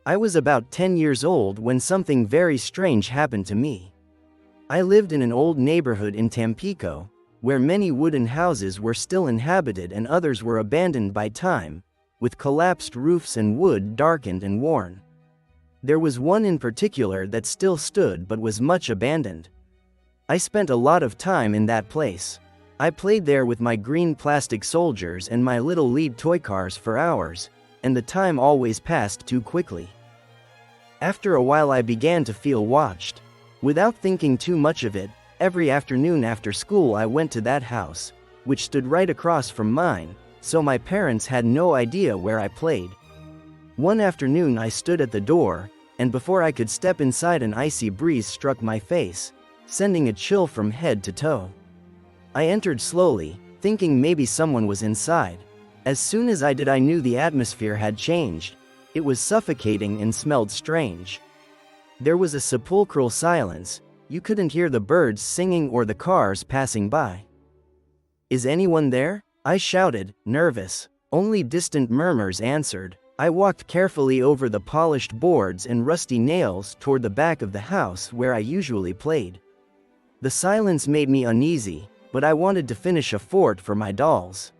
I was about 10 years old when something very strange happened to me. I lived in an old neighborhood in Tampico, where many wooden houses were still inhabited and others were abandoned by time, with collapsed roofs and wood darkened and worn. There was one in particular that still stood but was much abandoned. I spent a lot of time in that place. I played there with my green plastic soldiers and my little lead toy cars for hours, and the time always passed too quickly. After a while I began to feel watched. Without thinking too much of it, every afternoon after school I went to that house, which stood right across from mine, so my parents had no idea where I played. One afternoon I stood at the door, and before I could step inside an icy breeze struck my face, sending a chill from head to toe. I entered slowly, thinking maybe someone was inside. As soon as I did I knew the atmosphere had changed. It was suffocating and smelled strange. There was a sepulchral silence. You couldn't hear the birds singing or the cars passing by. "Is anyone there?" I shouted, nervous. Only distant murmurs answered. I walked carefully over the polished boards and rusty nails toward the back of the house where I usually played. The silence made me uneasy, but I wanted to finish a fort for my dolls.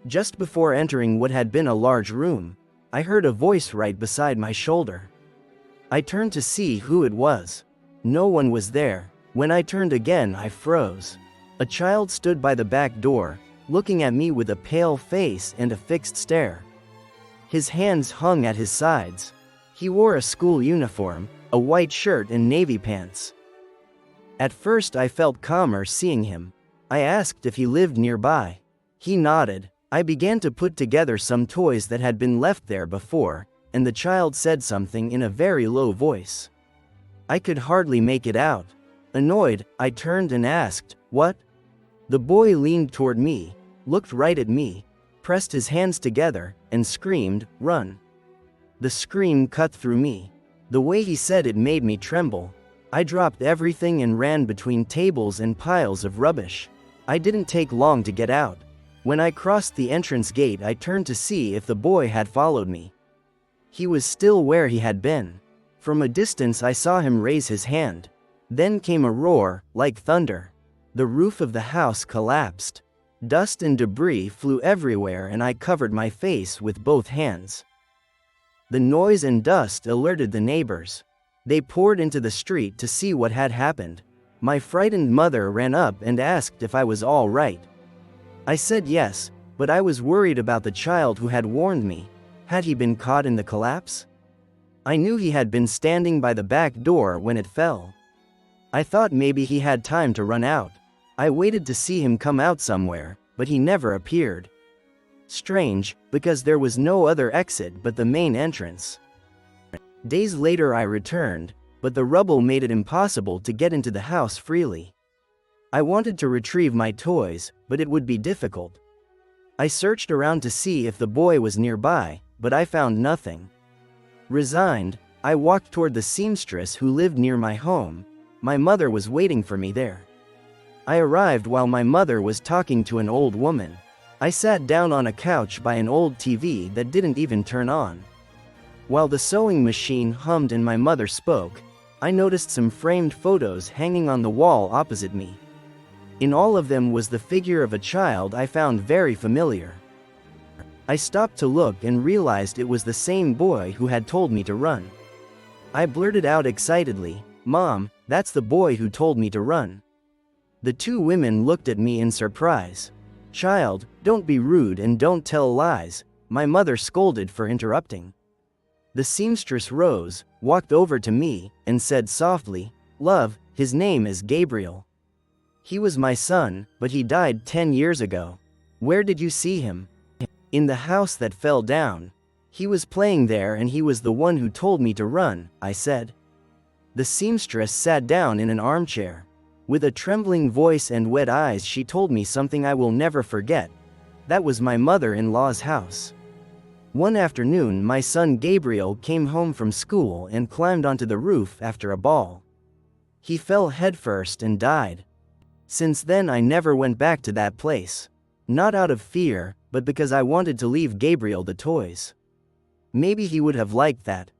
Just before entering what had been a large room, I heard a voice right beside my shoulder. I turned to see who it was. No one was there. When I turned again, I froze. A child stood by the back door, looking at me with a pale face and a fixed stare. His hands hung at his sides. He wore a school uniform, a white shirt and navy pants. At first I felt calmer seeing him. I asked if he lived nearby. He nodded. I began to put together some toys that had been left there before, and the child said something in a very low voice. I could hardly make it out. Annoyed, I turned and asked, "What?" The boy leaned toward me, looked right at me, pressed his hands together, and screamed, "Run!" The scream cut through me. The way he said it made me tremble. I dropped everything and ran between tables and piles of rubbish. I didn't take long to get out. When I crossed the entrance gate, I turned to see if the boy had followed me. He was still where he had been. From a distance I saw him raise his hand. Then came a roar, like thunder. The roof of the house collapsed. Dust and debris flew everywhere and I covered my face with both hands. The noise and dust alerted the neighbors. They poured into the street to see what had happened. My frightened mother ran up and asked if I was all right. I said yes, but I was worried about the child who had warned me. Had he been caught in the collapse? I knew he had been standing by the back door when it fell. I thought maybe he had time to run out. I waited to see him come out somewhere, but he never appeared. Strange, because there was no other exit but the main entrance. Days later I returned, but the rubble made it impossible to get into the house freely. I wanted to retrieve my toys, but it would be difficult. I searched around to see if the boy was nearby, but I found nothing. Resigned, I walked toward the seamstress who lived near my home. My mother was waiting for me there. I arrived while my mother was talking to an old woman. I sat down on a couch by an old TV that didn't even turn on. While the sewing machine hummed and my mother spoke, I noticed some framed photos hanging on the wall opposite me. In all of them was the figure of a child I found very familiar. I stopped to look and realized it was the same boy who had told me to run. I blurted out excitedly, "Mom, that's the boy who told me to run." The two women looked at me in surprise. "Child, don't be rude and don't tell lies," my mother scolded for interrupting. The seamstress rose, walked over to me, and said softly, "Love, his name is Gabriel. He was my son, but he died 10 years ago. Where did you see him?" "In the house that fell down. He was playing there and he was the one who told me to run," I said. The seamstress sat down in an armchair. With a trembling voice and wet eyes she told me something I will never forget. That was my mother-in-law's house. One afternoon my son Gabriel came home from school and climbed onto the roof after a ball. He fell headfirst and died. Since then I never went back to that place. Not out of fear, but because I wanted to leave Gabriel the toys. Maybe he would have liked that.